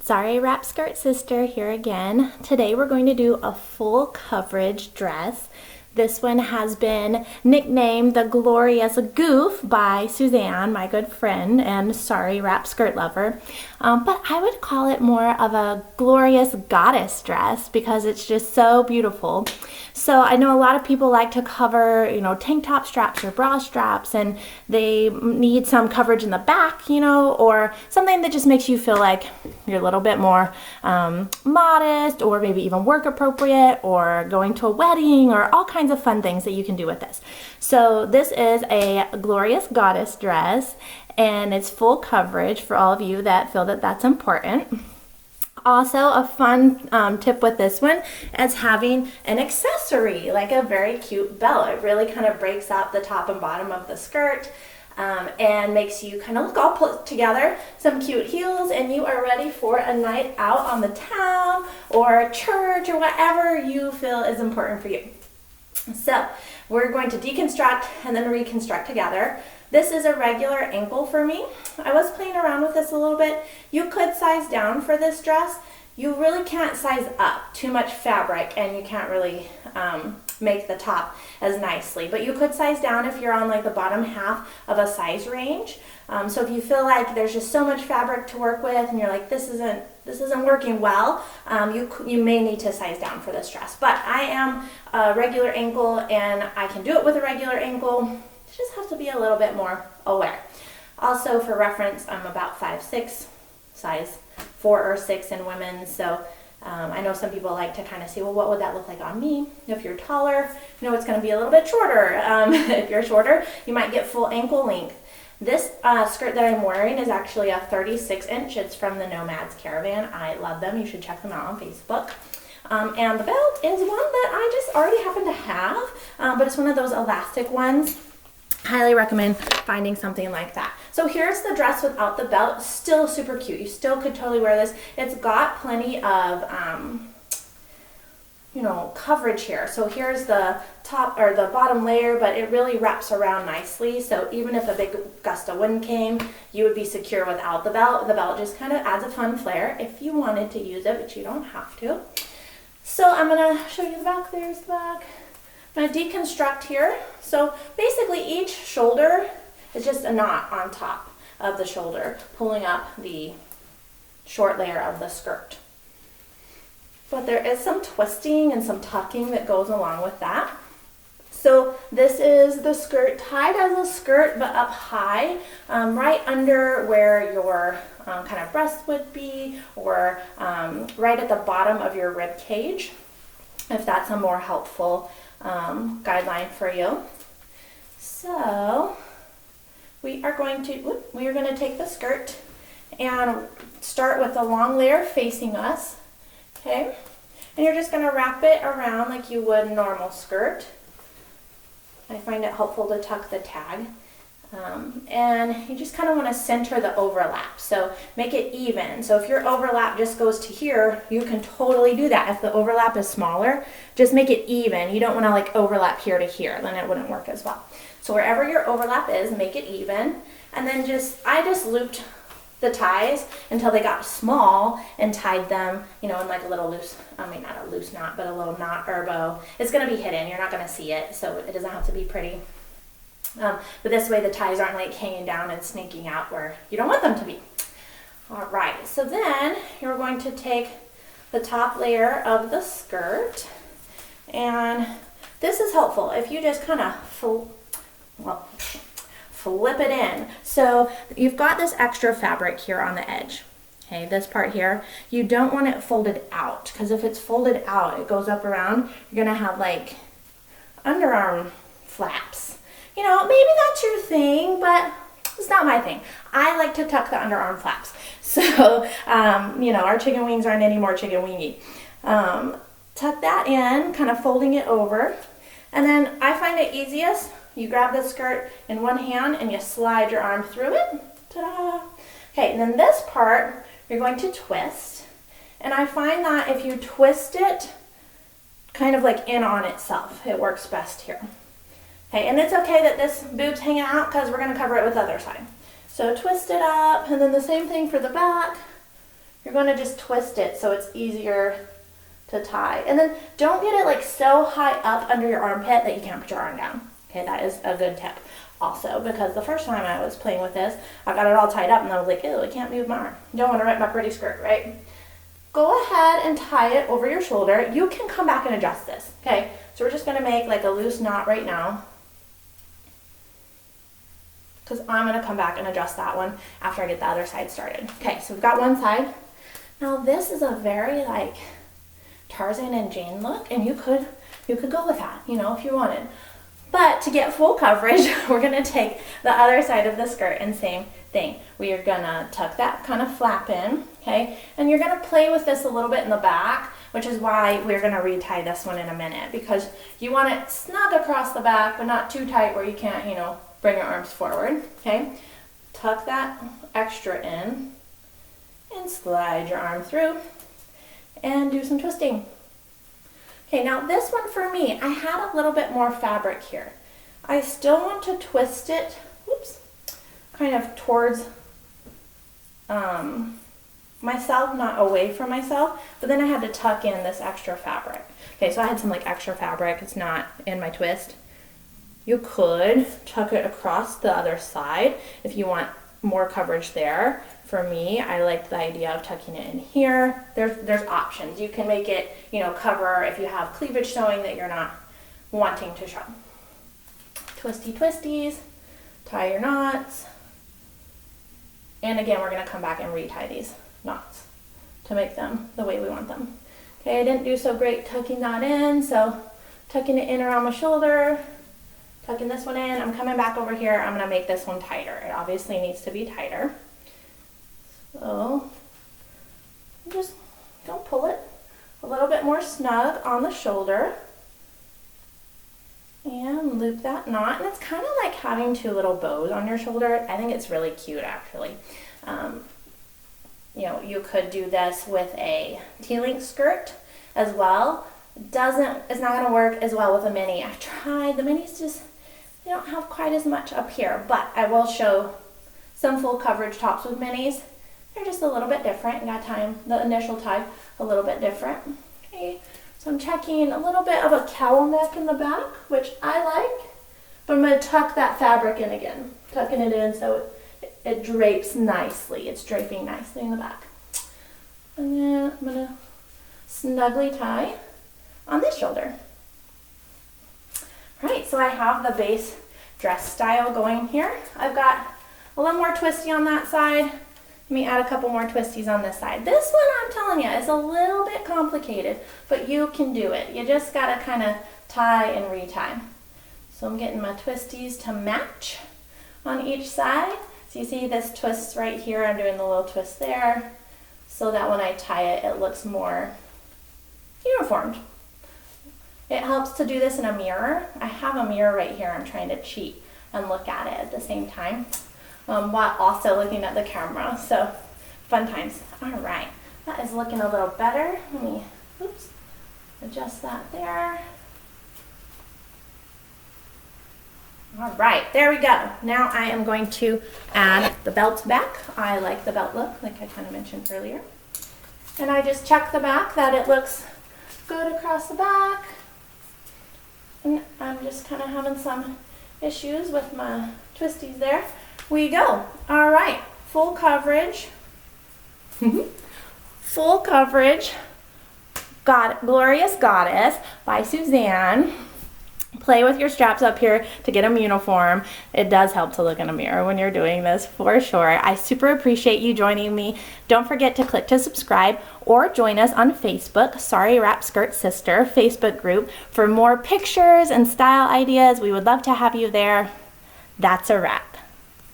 Sari Wrap Skirt Sister here again. Today we're going to do a full coverage dress. This one has been nicknamed the Glorious Goof by Suzanne, my good friend and Sari Wrap Skirt lover. But I would call it more of a glorious goddess dress because it's just so beautiful. So I know a lot of people like to cover, tank top straps or bra straps, and they need some coverage in the back, or something that just makes you feel like you're a little bit more modest, or maybe even work appropriate, or going to a wedding, or all kinds of fun things that you can do with this. So this is a glorious goddess dress, and it's full coverage for all of you that feel that that's important. Also, a fun tip with this one is having an accessory, like a very cute belt. It really kind of breaks up the top and bottom of the skirt and makes you kind of look all put together. Some cute heels, and you are ready for a night out on the town or church or whatever you feel is important for you. So we're going to deconstruct and then reconstruct together. This is a regular ankle for me. I was playing around with this a little bit. You could size down for this dress. You really can't size up too much fabric, and you can't really make the top as nicely. But you could size down if you're on like the bottom half of a size range. So if you feel like there's just so much fabric to work with, and you're like, this isn't working well, you may need to size down for this dress. But I am a regular ankle, and I can do it with a regular ankle. You just have to be a little bit more aware. Also, for reference, I'm about 5'6", size 4 or 6 in women. So I know some people like to kind of see, well, what would that look like on me? If you're taller, it's going to be a little bit shorter. If you're shorter, you might get full ankle length. This skirt that I'm wearing is actually a 36 inch. It's from the Nomads Caravan. I love them. You should check them out on Facebook. And the belt is one that I just already happen to have, but it's one of those elastic ones. Highly recommend finding something like that. So here's the dress without the belt. Still super cute. You still could totally wear this. It's got plenty of coverage here. So here's the top or the bottom layer, but it really wraps around nicely. So even if a big gust of wind came, you would be secure without the belt. The belt just kind of adds a fun flair if you wanted to use it, but you don't have to. So I'm gonna show you the back. There's the back. I'm going to deconstruct here. So basically each shoulder is just a knot on top of the shoulder, pulling up the short layer of the skirt. But there is some twisting and some tucking that goes along with that. So this is the skirt tied as a skirt, but up high, right under where your kind of breast would be, or right at the bottom of your rib cage, if that's a more helpful guideline for you. So we are going to take the skirt and start with the long layer facing us, okay? And you're just going to wrap it around like you would a normal skirt. I find it helpful to tuck the tag. And you just kind of want to center the overlap, so make it even. So if your overlap just goes to here, you can totally do that. If the overlap is smaller, just make it even. You don't want to like overlap here to here, then it wouldn't work as well. So wherever your overlap is, make it even. And then I just looped the ties until they got small and tied them, in like a little loose, not a loose knot, but a little knot or bow. It's going to be hidden. You're not going to see it, so it doesn't have to be pretty. But this way the ties aren't like hanging down and snaking out where you don't want them to be. All right, so then you're going to take the top layer of the skirt, and this is helpful if you just kind of flip it in. So you've got this extra fabric here on the edge. Okay, this part here, you don't want it folded out, because if it's folded out, it goes up around, you're gonna have like underarm flaps. Maybe that's your thing, but it's not my thing. I like to tuck the underarm flaps. So, our chicken wings aren't any more chicken wingy. Tuck that in, kind of folding it over. And then I find it easiest, you grab the skirt in one hand and you slide your arm through it. Ta-da! Okay, and then this part, you're going to twist. And I find that if you twist it kind of like in on itself, it works best here. Okay, and it's okay that this boob's hanging out because we're going to cover it with the other side. So twist it up, and then the same thing for the back. you're going to just twist it so it's easier to tie. And then don't get it like so high up under your armpit that you can't put your arm down. Okay, that is a good tip also, because the first time I was playing with this, I got it all tied up and I was like, ew, I can't move my arm. You don't want to rip my pretty skirt, right? Go ahead and tie it over your shoulder. You can come back and adjust this, okay? So we're just going to make like a loose knot right now, because I'm going to come back and adjust that one after I get the other side started. Okay, so we've got one side. Now this is a very like Tarzan and Jane look, and you could go with that, you know, if you wanted. But to get full coverage, we're going to take the other side of the skirt and same thing. We are going to tuck that kind of flap in, okay? And you're going to play with this a little bit in the back, which is why we're going to retie this one in a minute, because you want it snug across the back, but not too tight where you can't, you know, bring your arms forward, okay? Tuck that extra in and slide your arm through and do some twisting. Okay, now this one for me, I had a little bit more fabric here. I still want to twist it, whoops, kind of towards myself, not away from myself, but then I had to tuck in this extra fabric. Okay, so I had some like extra fabric, it's not in my twist. You could tuck it across the other side if you want more coverage there. For me, I like the idea of tucking it in here. There's options. You can make it, you know, cover if you have cleavage showing that you're not wanting to show. Twisty twisties, tie your knots. And again, we're gonna come back and retie these knots to make them the way we want them. Okay, I didn't do so great tucking that in, so tucking it in around my shoulder, tucking this one in. I'm coming back over here. I'm gonna make this one tighter. It obviously needs to be tighter. So just don't pull it a little bit more snug on the shoulder and loop that knot. And it's kind of like having two little bows on your shoulder. I think it's really cute actually. You know, you could do this with a T-link skirt as well. It's not going to work as well with a mini. I tried. The minis just, they don't have quite as much up here, but I will show some full coverage tops with minis. They're just a little bit different. You got time, the initial tie, a little bit different. Okay, so I'm checking a little bit of a cowl neck in the back, which I like, but I'm going to tuck that fabric in again, tucking it in so it drapes nicely. It's draping nicely in the back. And then I'm going to snugly tie on this shoulder. All right, so I have the base dress style going here. I've got a little more twisty on that side. Let me add a couple more twisties on this side. This one, I'm telling you, is a little bit complicated, but you can do it. You just gotta kind of tie and retie. So I'm getting my twisties to match on each side. So you see this twist right here, I'm doing the little twist there, so that when I tie it, it looks more uniformed. It helps to do this in a mirror. I have a mirror right here. I'm trying to cheat and look at it at the same time. While also looking at the camera. So fun times. All right, that is looking a little better. Let me, oops, adjust that there. All right, there we go. Now I am going to add the belt back. I like the belt look, like I kind of mentioned earlier. And I just check the back that it looks good across the back. And I'm just kind of having some issues with my twisties there. We go. All right, full coverage. Full coverage. Glorious Goddess by Suzanne. Play with your straps up here to get them uniform. It does help to look in a mirror when you're doing this for sure. I super appreciate you joining me. Don't forget to click to subscribe or join us on Facebook, Sari Wrap Skirt Sister Facebook group for more pictures and style ideas. We would love to have you there. That's a wrap.